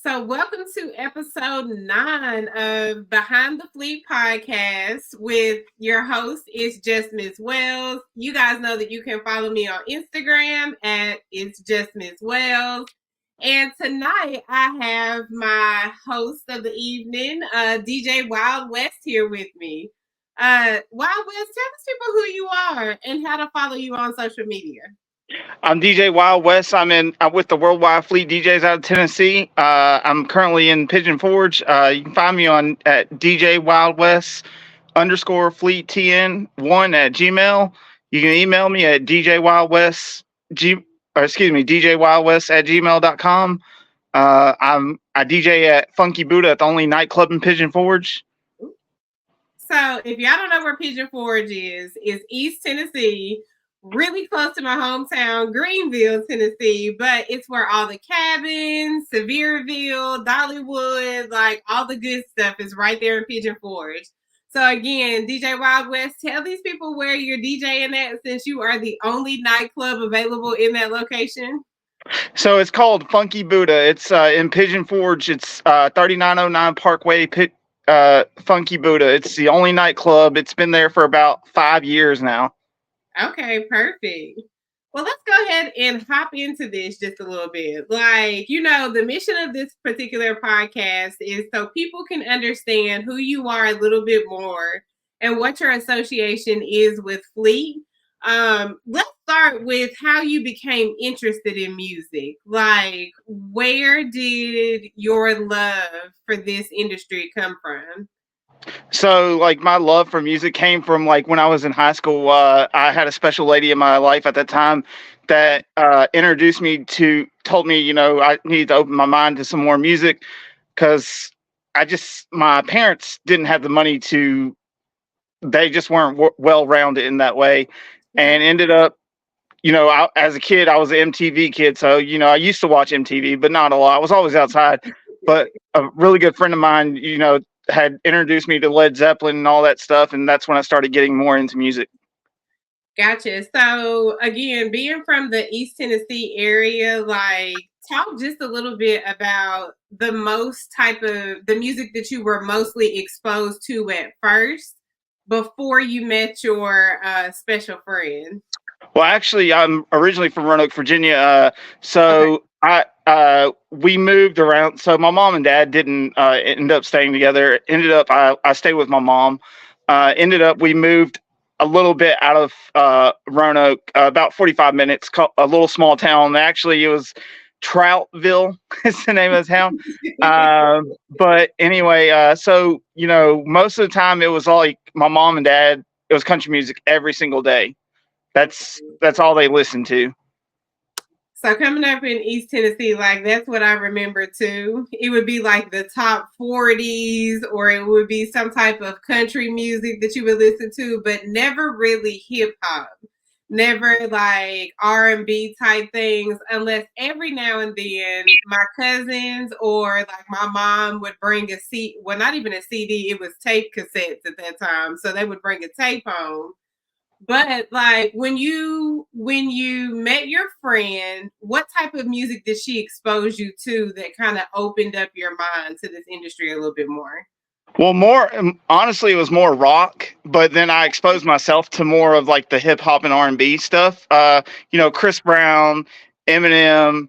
So, welcome to episode 9 of Behind the Fleet podcast with your host, It's Just Miss Wells. You guys know that you can follow me on Instagram at It's Just Miss Wells. And tonight I have my host of the evening, DJ Wild West, here with me. Wild West, tell us people who you are and how to follow you on social media. I'm DJ Wild West. I'm with the Worldwide Fleet DJs out of Tennessee. I'm currently in Pigeon Forge. You can find me on at DJ Wild West _Fleet TN1 at Gmail. You can email me at DJWildWest at gmail.com. I DJ at Funky Buddha at the only nightclub in Pigeon Forge. So if y'all don't know where Pigeon Forge is, it's East Tennessee, really close to my hometown, Greenville, Tennessee, but it's where all the cabins, Sevierville, Dollywood, like all the good stuff is right there in Pigeon Forge. So again, DJ Wild West, tell these people where you're DJing at since you are the only nightclub available in that location. So it's called Funky Buddha. It's in Pigeon Forge. It's 3909 Parkway, Funky Buddha. It's the only nightclub. It's been there for about 5 years now. Okay, perfect. Well, let's go ahead and hop into this just a little bit. The mission of this particular podcast is so people can understand who you are a little bit more and what your association is with Fleet. Let's start with how you became interested in music. Like, where did your love for this industry come from? So, my love for music came from, when I was in high school. I had a special lady in my life at that time that introduced me told me, I needed to open my mind to some more music because my parents didn't have the money they just weren't well-rounded in that way. And ended up, as a kid, I was an MTV kid. So, I used to watch MTV, but not a lot. I was always outside. But a really good friend of mine, had introduced me to Led Zeppelin and all that stuff. And that's when I started getting more into music. Gotcha. So again, being from the East Tennessee area, talk just a little bit about the music that you were mostly exposed to at first before you met your special friend. Well, actually, I'm originally from Roanoke, Virginia. We moved around. So my mom and dad didn't end up staying together. I stayed with my mom. We moved a little bit out of Roanoke, about 45 minutes, a little small town. Actually, it was Troutville is the name of the town. But anyway, most of the time it was like my mom and dad, it was country music every single day. That's all they listened to. So coming up in East Tennessee, that's what I remember too. It would be like the top 40s, or it would be some type of country music that you would listen to, but never really hip hop, never like R&B type things, unless every now and then my cousins or like my mom would bring a CD. Well, not even a CD, it was tape cassettes at that time. So they would bring a tape home. But when you met your friend, what type of music did she expose you to that kind of opened up your mind to this industry a little bit more? Well, honestly, it was more rock, but then I exposed myself to more of like the hip hop and R&B stuff. Chris Brown, Eminem,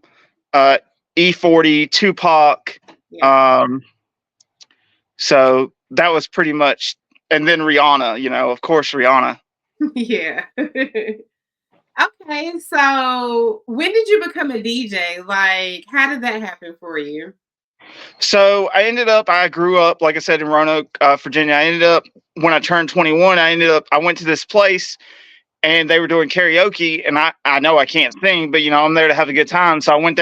E40, Tupac. Yeah. So that was pretty much, and then Rihanna. Of course, Rihanna. Yeah. Okay, so when did you become a DJ? How did that happen for you? So I grew up, like I said, in Roanoke, Virginia. When I turned 21, I went to this place and they were doing karaoke, and I know I can't sing, but I'm there to have a good time. So I went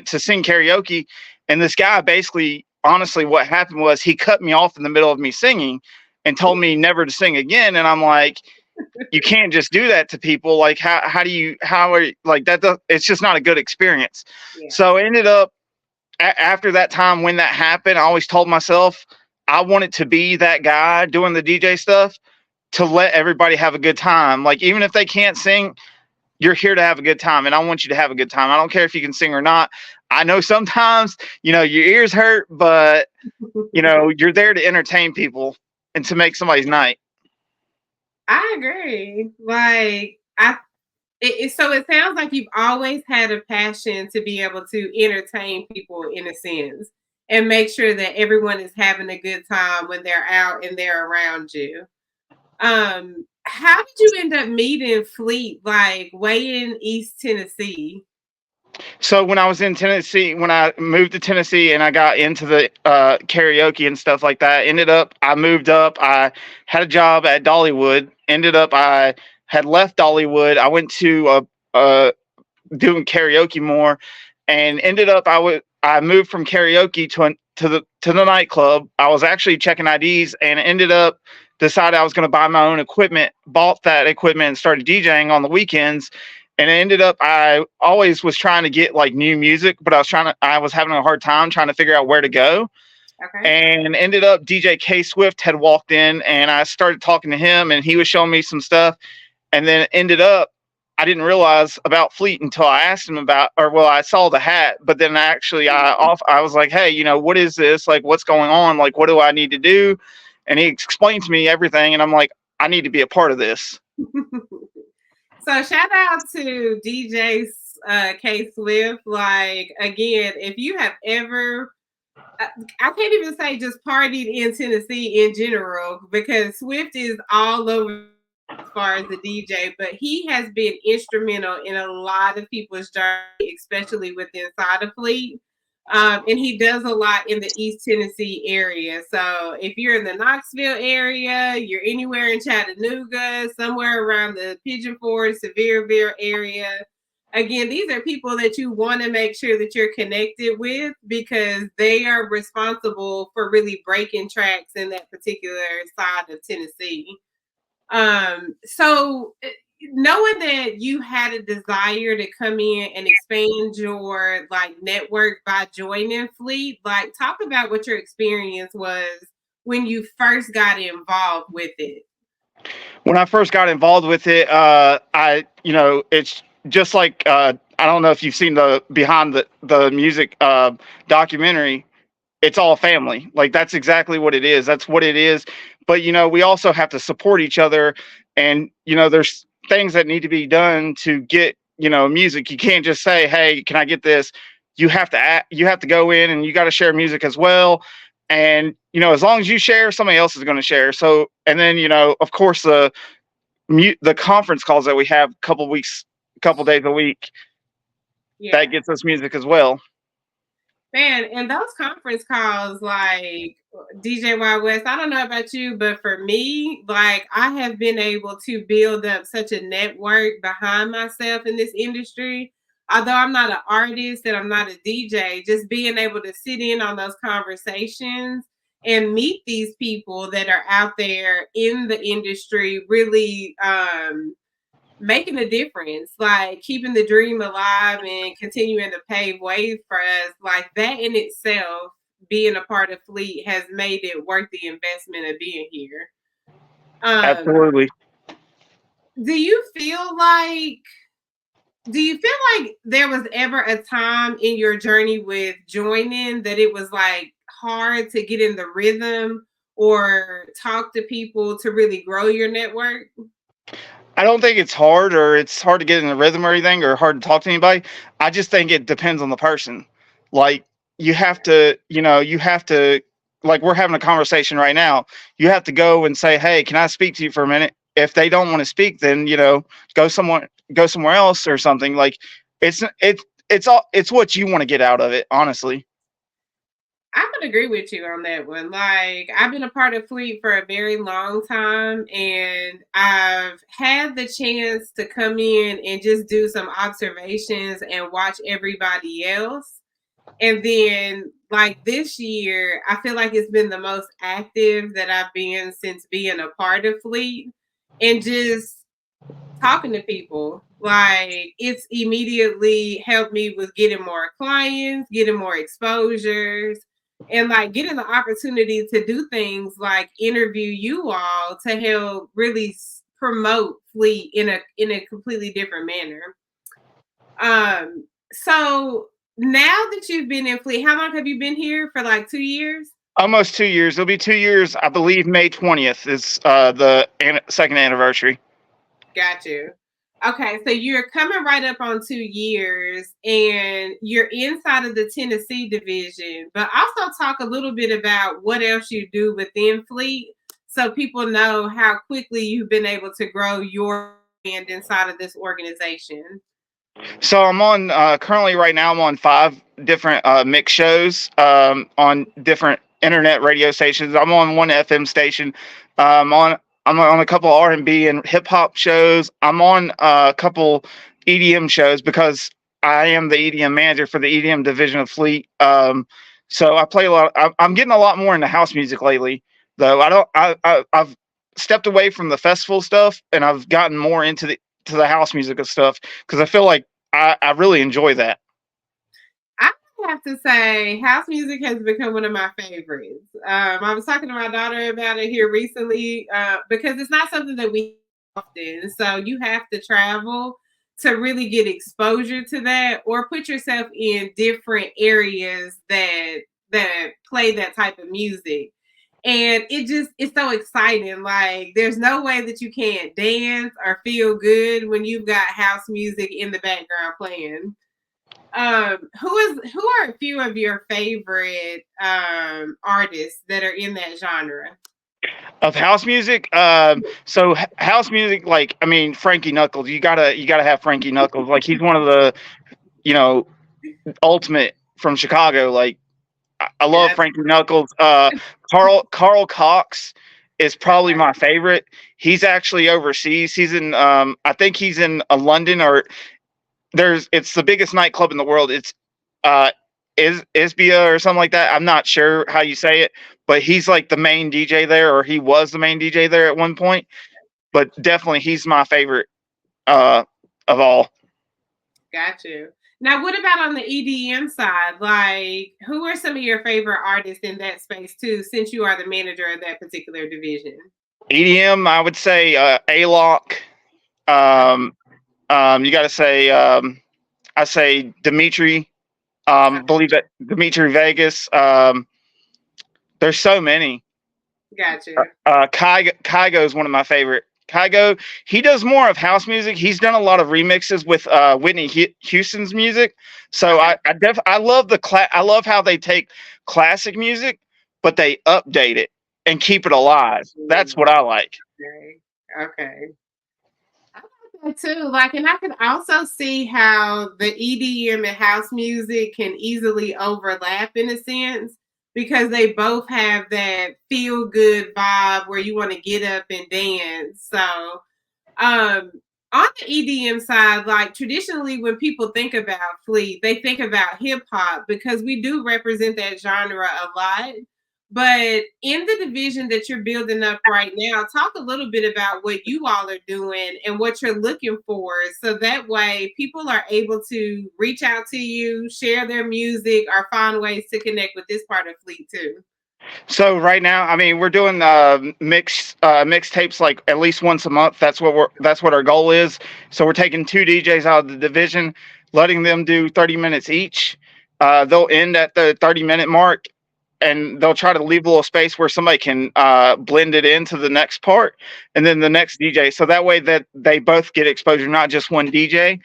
to sing karaoke, and this guy basically, honestly, what happened was he cut me off in the middle of me singing and told me never to sing again. And I'm like, you can't just do that to people. Like, how are you like that? It's just not a good experience. Yeah. So I ended up, after that time when that happened, I always told myself I wanted to be that guy doing the DJ stuff to let everybody have a good time. Like, even if they can't sing, you're here to have a good time, and I want you to have a good time. I don't care if you can sing or not. I know sometimes, your ears hurt, but you're there to entertain people and to make somebody's night. I agree. Like so it sounds like you've always had a passion to be able to entertain people in a sense and make sure that everyone is having a good time when they're out and they're around you. How did you end up meeting Fleet like way in East Tennessee? So when I was in Tennessee, when I moved to Tennessee and I got into the karaoke and stuff like that, I moved up. I had a job at Dollywood. I had left Dollywood. I went to doing karaoke more, and I moved from karaoke to the nightclub. I was actually checking IDs and ended up decided I was going to buy my own equipment. Bought that equipment and started DJing on the weekends. And it ended up I always was trying to get like new music, but I was having a hard time trying to figure out where to go. Okay. And ended up DJ K Swift had walked in, and I started talking to him, and he was showing me some stuff. And then ended up I didn't realize about Fleet until I asked him I saw the hat, but then I was like, hey, what is this? Like, what's going on? Like, what do I need to do? And he explained to me everything, and I'm like, I need to be a part of this. So shout out to DJ K Swift. Like again, if you have ever, I can't even say just partied in Tennessee in general because Swift is all over as far as the DJ, but he has been instrumental in a lot of people's journey, especially with inside of Fleet. And he does a lot in the East Tennessee area. So if you're in the Knoxville area, you're anywhere in Chattanooga, somewhere around the Pigeon Forge, Sevierville area. Again, these are people that you want to make sure that you're connected with because they are responsible for really breaking tracks in that particular side of Tennessee. So knowing that you had a desire to come in and expand your like network by joining Fleet, like talk about what your experience was when you first got involved with it. When I first got involved with it, it's just like I don't know if you've seen the behind the music documentary. It's all family. Like that's exactly what it is. That's what it is. But we also have to support each other, and there's things that need to be done to get music. You can't just say, "Hey, can I get this?" You have to go in and you got to share music as well. And as long as you share, somebody else is going to share. So, and then of course the conference calls that we have couple days a week, Yeah. that gets us music as well. Man, and those conference calls, like DJ Wild West, I don't know about you, but for me, like I have been able to build up such a network behind myself in this industry. Although I'm not an artist and I'm not a DJ, just being able to sit in on those conversations and meet these people that are out there in the industry really making a difference, like keeping the dream alive and continuing to pave way for us, like that in itself, being a part of Fleet has made it worth the investment of being here. Absolutely. Do you feel like there was ever a time in your journey with joining that it was like hard to get in the rhythm or talk to people to really grow your network? I don't think it's hard to get in the rhythm or anything or hard to talk to anybody. I just think it depends on the person. Like you have to, like we're having a conversation right now. You have to go and say, "Hey, can I speak to you for a minute?" If they don't want to speak, then, go somewhere else or something. Like it's what you want to get out of it, honestly. I would agree with you on that one. Like, I've been a part of Fleet for a very long time, and I've had the chance to come in and just do some observations and watch everybody else. And then, like this year, I feel like it's been the most active that I've been since being a part of Fleet and just talking to people. Like, it's immediately helped me with getting more clients, getting more exposures, and like getting the opportunity to do things like interview you all to help really promote Fleet in a completely different manner. So now that you've been in Fleet, how long have you been here? For like 2 years? Almost 2 years. It'll be 2 years, I believe. May 20th is the second anniversary. Got you. Okay, so you're coming right up on 2 years and you're inside of the Tennessee division, but also talk a little bit about what else you do within Fleet so people know how quickly you've been able to grow your brand inside of this organization. So I'm on currently right now. I'm on 5 different mix shows on different internet radio stations. I'm on one FM station. Um, on I'm on a couple R&B and hip hop shows. I'm on a couple EDM shows because I am the EDM manager for the EDM division of Fleet. So I play a lot. I'm getting a lot more into house music lately, though. I don't. I've stepped away from the festival stuff and I've gotten more into the house music and stuff because I feel like I really enjoy that. I have to say, house music has become one of my favorites. I was talking to my daughter about it here recently because it's not something that we often. So you have to travel to really get exposure to that, or put yourself in different areas that play that type of music. And it's so exciting. Like there's no way that you can't dance or feel good when you've got house music in the background playing. Who are a few of your favorite artists that are in that genre? Of house music. So house music, like I mean Frankie Knuckles. You gotta have Frankie Knuckles. Like he's one of the you know ultimate from Chicago. Like I love Yes. Frankie Knuckles. Carl Cox is probably my favorite. He's actually overseas. He's in I think he's in London, or it's the biggest nightclub in the world. It's uh Isbia or something like that. I'm not sure how you say it, but he's like the main DJ there, or he was the main DJ there at one point. But definitely he's my favorite uh of all. Got you. Now, what about on the EDM side? Like, who are some of your favorite artists in that space too, since you are the manager of that particular division? EDM, I would say A-Lock. Um you gotta say I say Dimitri. Believe it, Dimitri Vegas. There's so many. Got you. Kygo is one of my favorite. Kygo, he does more of house music. He's done a lot of remixes with Whitney Houston's music. So Okay. I love I love how they take classic music, but they update it and keep it alive. That's what I like. Okay. Okay. I like that too. Like, and I can also see how the EDM and house music can easily overlap in a sense because they both have that feel good vibe where you want to get up and dance. So, um, on the EDM side, like traditionally, when people think about Fleet, they think about hip hop because we do represent that genre a lot. But in the division that you're building up right now, talk a little bit about what you all are doing and what you're looking for. So that way people are able to reach out to you, share their music, or find ways to connect with this part of Fleet too. So right now, I mean, we're doing mixtapes like at least once a month. That's what our goal is. So we're taking 2 DJs out of the division, letting them do 30 minutes each. They'll end at the 30-minute mark, and they'll try to leave a little space where somebody can blend it into the next part, and then the next DJ. So that way that they both get exposure, not just one DJ.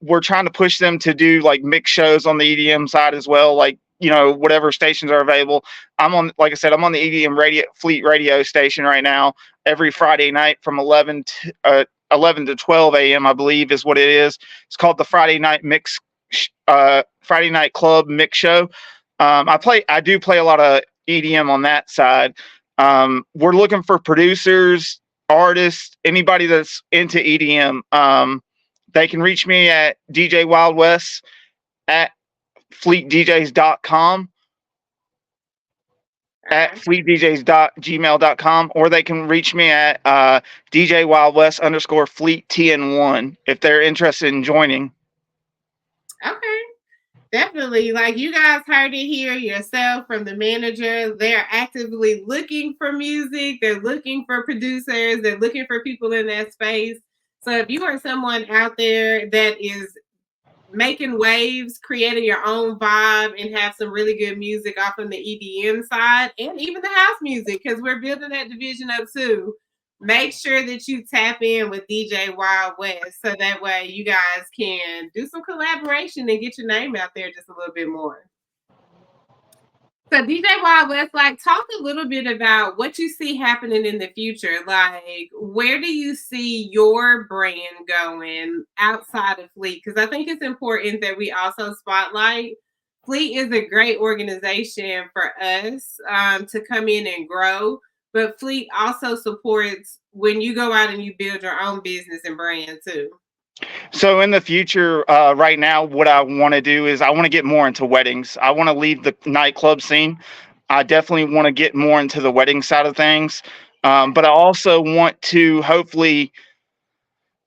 We're trying to push them to do like mix shows on the EDM side as well, like whatever stations are available. Like I said, I'm on the EDM radio Fleet radio station right now every Friday night from 11 to 12 a.m. I believe is what it is. It's called the Friday night club mix show. I do play a lot of EDM on that side. We're looking for producers, artists, anybody that's into EDM. They can reach me at DJ Wild West at fleetdjs.com, at fleetdjs.gmail.com, or they can reach me at DJ Wild West _Fleet TN1 if they're interested in joining. Okay. Definitely. Like you guys heard it here yourself from the manager. They're actively looking for music. They're looking for producers. They're looking for people in that space. So if you are someone out there that is making waves, creating your own vibe, and have some really good music off on the EDM side and even the house music, because we're building that division up too. Make sure that you tap in with DJ Wild West so that way you guys can do some collaboration and get your name out there just a little bit more. So DJ Wild West, like talk a little bit about what you see happening in the future. Like, where do you see your brand going outside of Fleet? Because I think it's important that we also spotlight Fleet is a great organization for us to come in and grow. But Fleet also supports when you go out and you build your own business and brand too. So in the future, right now, what I want to do is I want to get more into weddings. I want to leave the nightclub scene. I definitely want to get more into the wedding side of things. But I also want to hopefully,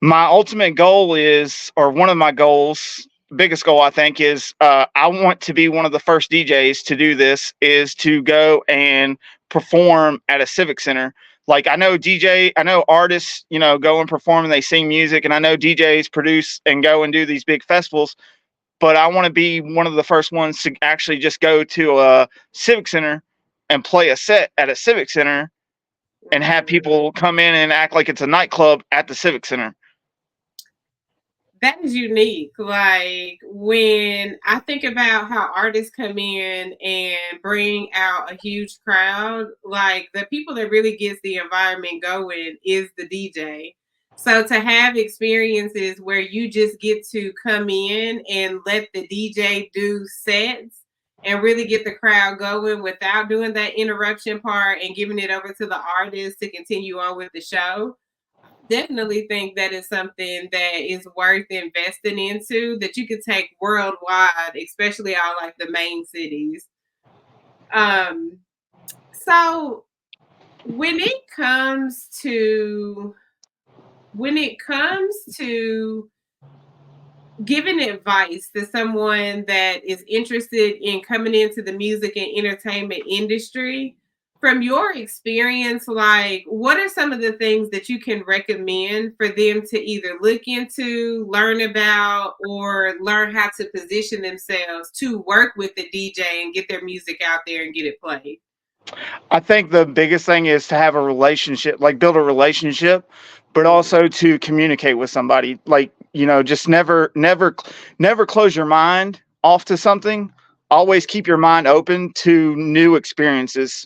my ultimate goal is, or one of my goals, biggest goal I think is, I want to be one of the first DJs to do this, is to go and perform at a civic center. Like I know artists, go and perform and they sing music, and I know DJs produce and go and do these big festivals. But I want to be one of the first ones to actually just go to a civic center and play a set at a civic center and have people come in and act like it's a nightclub at the civic center. That is unique. Like when I think about how artists come in and bring out a huge crowd, like the people that really gets the environment going is the DJ. So to have experiences where you just get to come in and let the DJ do sets and really get the crowd going without doing that interruption part and giving it over to the artist to continue on with the show, definitely think that is something that is worth investing into that you could take worldwide, especially all like the main cities. Um, so when it comes to when it comes to giving advice to someone that is interested in coming into the music and entertainment industry, from your experience, like what are some of the things that you can recommend for them to either look into, learn about, or learn how to position themselves to work with the DJ and get their music out there and get it played? I think the biggest thing is to have a relationship, like build a relationship, but also to communicate with somebody. Like, just never close your mind off to something. Always keep your mind open to new experiences.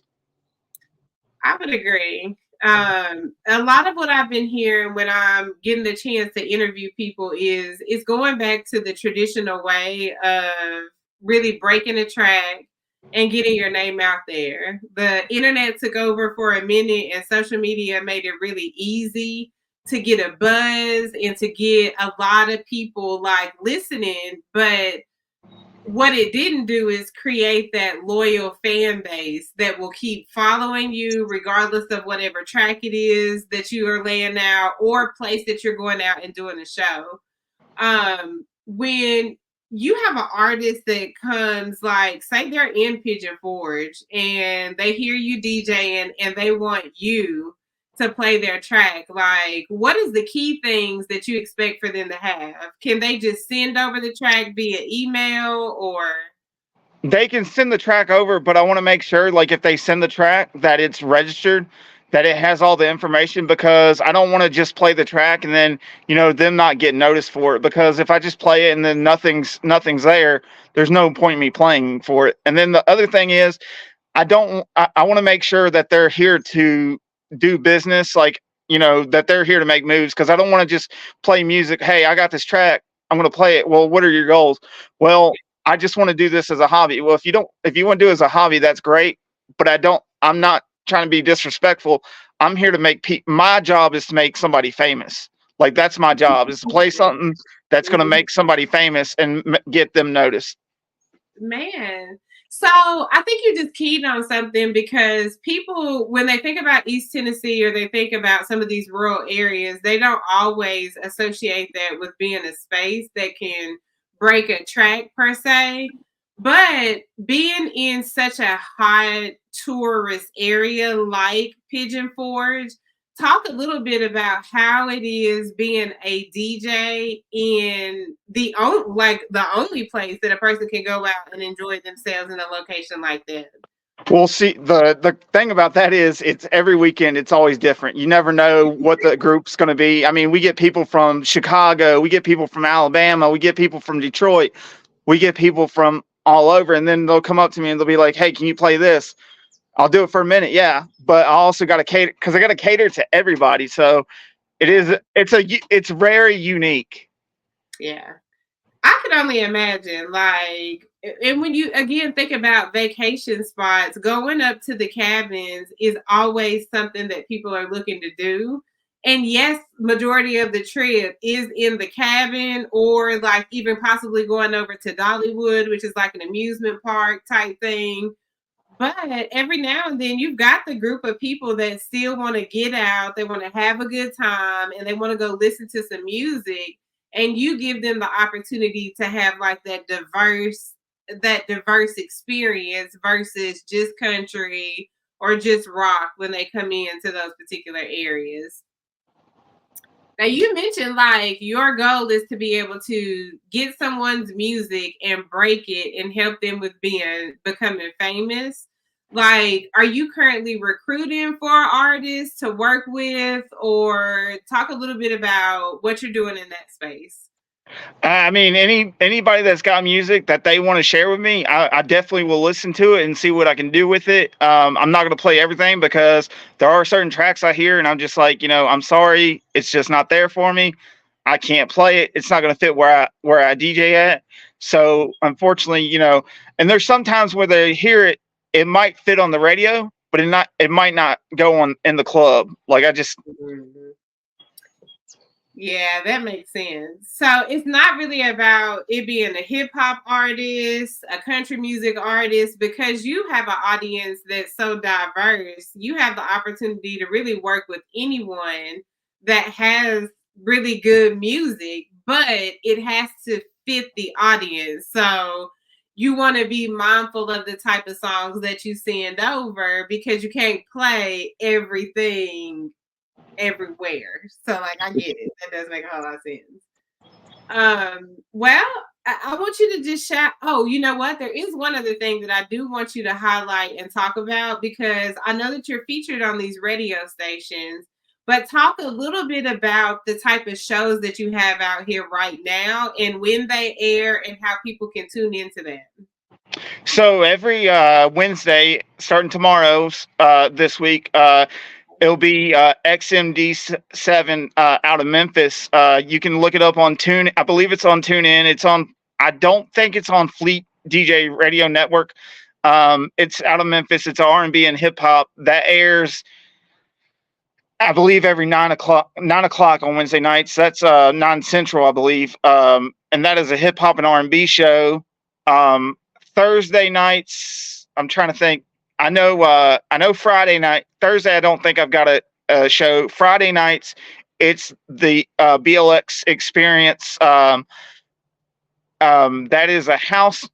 I would agree. A lot of what I've been hearing when I'm getting the chance to interview people is going back to the traditional way of really breaking a track and getting your name out there. The internet took over for a minute and social media made it really easy to get a buzz and to get a lot of people like listening, but what it didn't do is create that loyal fan base that will keep following you regardless of whatever track it is that you are laying out or place that you're going out and doing a show. When you have an artist that comes, like say they're in Pigeon Forge and they hear you DJing and they want you to play their track, like what is the key things that you expect for them to have? Can they just send over the track via email or They can send the track over, but I want to make sure, like, if they send the track, that it's registered, that it has all the information, because I don't want to just play the track and then, them not get noticed for it. Because if I just play it and then nothing's there, there's no point in me playing for it. And then the other thing is, I want to make sure that they're here to do business, like, that they're here to make moves, because I don't want to just play music. Hey, I got this track, I'm going to play it. Well, what are your goals? Well, I just want to do this as a hobby. Well, if you want to do it as a hobby, that's great, but I'm not trying to be disrespectful. I'm here to my job is to make somebody famous. Like, that's my job, is to play something that's going to make somebody famous and get them noticed. man? So I think you just keyed on something because people, when they think about East Tennessee or they think about some of these rural areas, they don't always associate that with being a space that can break a track per se. But being in such a hot tourist area like Pigeon Forge, talk a little bit about how it is being a DJ in the only place that a person can go out and enjoy themselves in a location like that. Well, see, the thing about that is it's every weekend, it's always different. You never know what the group's going to be. I mean, we get people from Chicago, we get people from Alabama, we get people from Detroit, we get people from all over, and then they'll come up to me and they'll be like, "Hey, can you play this?" I'll do it for a minute, yeah, but I also got to cater because I got to cater to everybody. So it's very unique. Yeah. I could only imagine, like, and when you again think about vacation spots, going up to the cabins is always something that people are looking to do. And yes, majority of the trip is in the cabin or like even possibly going over to Dollywood, which is like an amusement park type thing. But every now and then you've got the group of people that still want to get out, they want to have a good time, and they want to go listen to some music. And you give them the opportunity to have like that diverse experience versus just country or just rock when they come into those particular areas. Now you mentioned like your goal is to be able to get someone's music and break it and help them with becoming famous. Like, are you currently recruiting for artists to work with, or talk a little bit about what you're doing in that space? I mean, anybody that's got music that they want to share with me, I definitely will listen to it and see what I can do with it. I'm not going to play everything because there are certain tracks I hear and I'm just like, I'm sorry, it's just not there for me. I can't play it. It's not going to fit where I DJ at. So unfortunately, and there's sometimes where they hear it, it might fit on the radio, but it might not go on in the club. Like I just Mhm. Yeah, that makes sense. So it's not really about it being a hip hop artist, a country music artist, because you have an audience that's so diverse. You have the opportunity to really work with anyone that has really good music, but it has to fit the audience. So you want to be mindful of the type of songs that you send over because you can't play everything everywhere. So like I get it. That does make a whole lot of sense. Well, I want you to just shout. Oh, you know what? There is one other thing that I do want you to highlight and talk about because I know that you're featured on these radio stations, but talk a little bit about the type of shows that you have out here right now and when they air and how people can tune into that. so every Wednesday, starting tomorrow, this week, it'll be XMD7 out of Memphis. You can look it up on Tune. I believe it's on TuneIn. It's on. I don't think it's on Fleet DJ Radio Network. It's out of Memphis. It's R&B and hip hop that airs, I believe, every 9 o'clock. 9 o'clock on Wednesday nights. That's 9 Central, I believe. And that is a hip hop and R&B show. Thursday nights, I'm trying to think. I know Friday night. Thursday, I don't think I've got a show. Friday nights, it's the BLX Experience. That is a house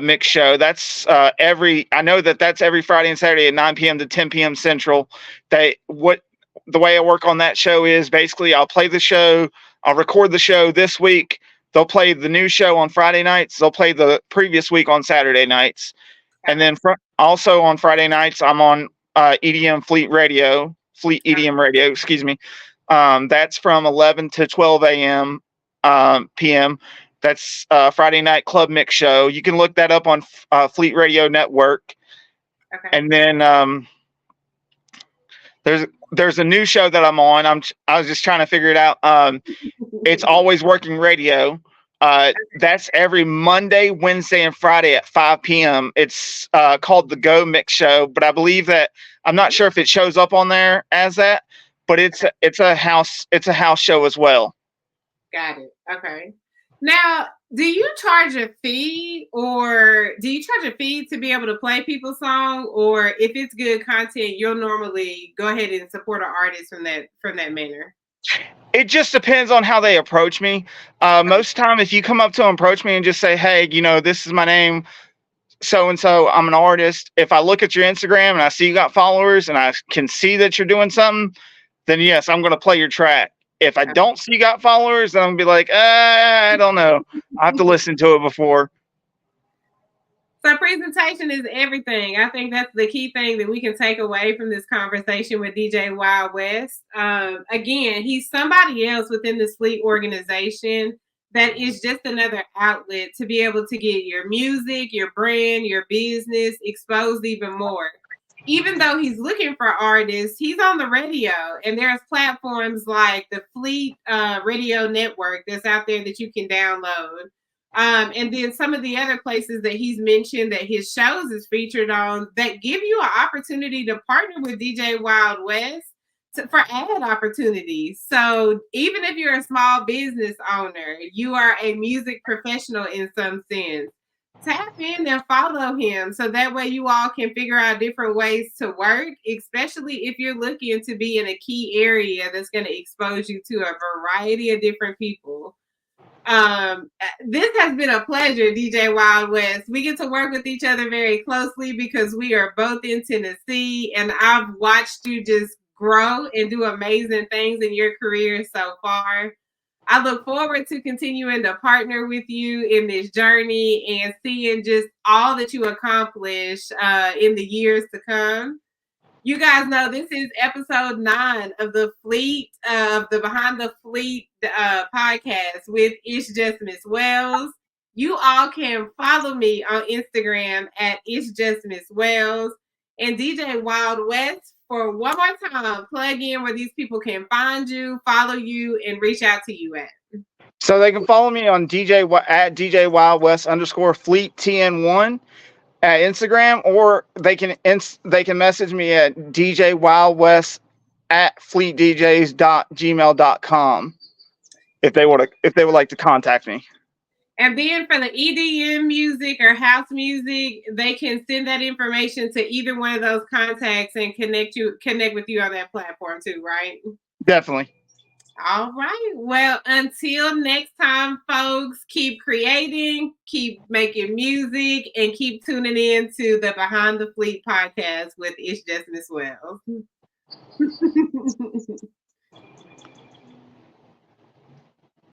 mix show. That's I know that's every Friday and Saturday at 9 p.m. to 10 p.m. Central. The way I work on that show is basically I'll play the show, I'll record the show this week. They'll play the new show on Friday nights. They'll play the previous week on Saturday nights. And then also on Friday nights, I'm on EDM Fleet EDM Radio, excuse me. That's from 11 to 12 a.m. p.m. That's Friday night club mix show. You can look that up on Fleet Radio Network. Okay. And then there's a new show that I'm on. I was just trying to figure it out. It's Always Working Radio. That's every Monday, Wednesday, and Friday at 5 p.m. It's called the Go Mix Show, but I believe that I'm not sure if it shows up on there as that, but it's a house show as well. Got it. Okay. Now, do you charge a fee to be able to play people's song, or if it's good content, you'll normally go ahead and support an artist from that manner? It just depends on how they approach me. Most time, if you come up to and approach me and just say, "Hey, this is my name, so and so. I'm an artist." If I look at your Instagram and I see you got followers and I can see that you're doing something, then yes, I'm going to play your track. If I don't see you got followers, then I'm going to be like, I don't know. I have to listen to it before. So presentation is everything. I think that's the key thing that we can take away from this conversation with DJ Wild West. Again, he's somebody else within the Fleet organization that is just another outlet to be able to get your music, your brand, your business exposed even more. Even though he's looking for artists, he's on the radio, and there's platforms like the Fleet Radio Network that's out there that you can download. And then some of the other places that he's mentioned that his shows is featured on that give you an opportunity to partner with DJ Wild West for ad opportunities. So even if you're a small business owner, you are a music professional in some sense, tap in and follow him so that way you all can figure out different ways to work, especially if you're looking to be in a key area that's going to expose you to a variety of different people. This has been a pleasure, DJ Wild West. We get to work with each other very closely because we are both in Tennessee, and I've watched you just grow and do amazing things in your career so far. I look forward to continuing to partner with you in this journey and seeing just all that you accomplish in the years to come. You guys know this is episode 9 of the Fleet of the Behind the Fleet podcast with It's Just Miss Wells. You all can follow me on Instagram at It's Just Miss Wells and DJ Wild West. For one more time, plug in where these people can find you, follow you, and reach out to you at. So they can follow me on DJ Wild West _Fleet TN1 at Instagram, or they can message me at DJ Wild West at fleetdjs.gmail.com if they would like to contact me. And then for the EDM music or house music, they can send that information to either one of those contacts and connect with you on that platform too, right? Definitely. All right. Well, until next time, folks, keep creating, keep making music, and keep tuning in to the Behind the Fleet podcast with It's Just Miss Wells.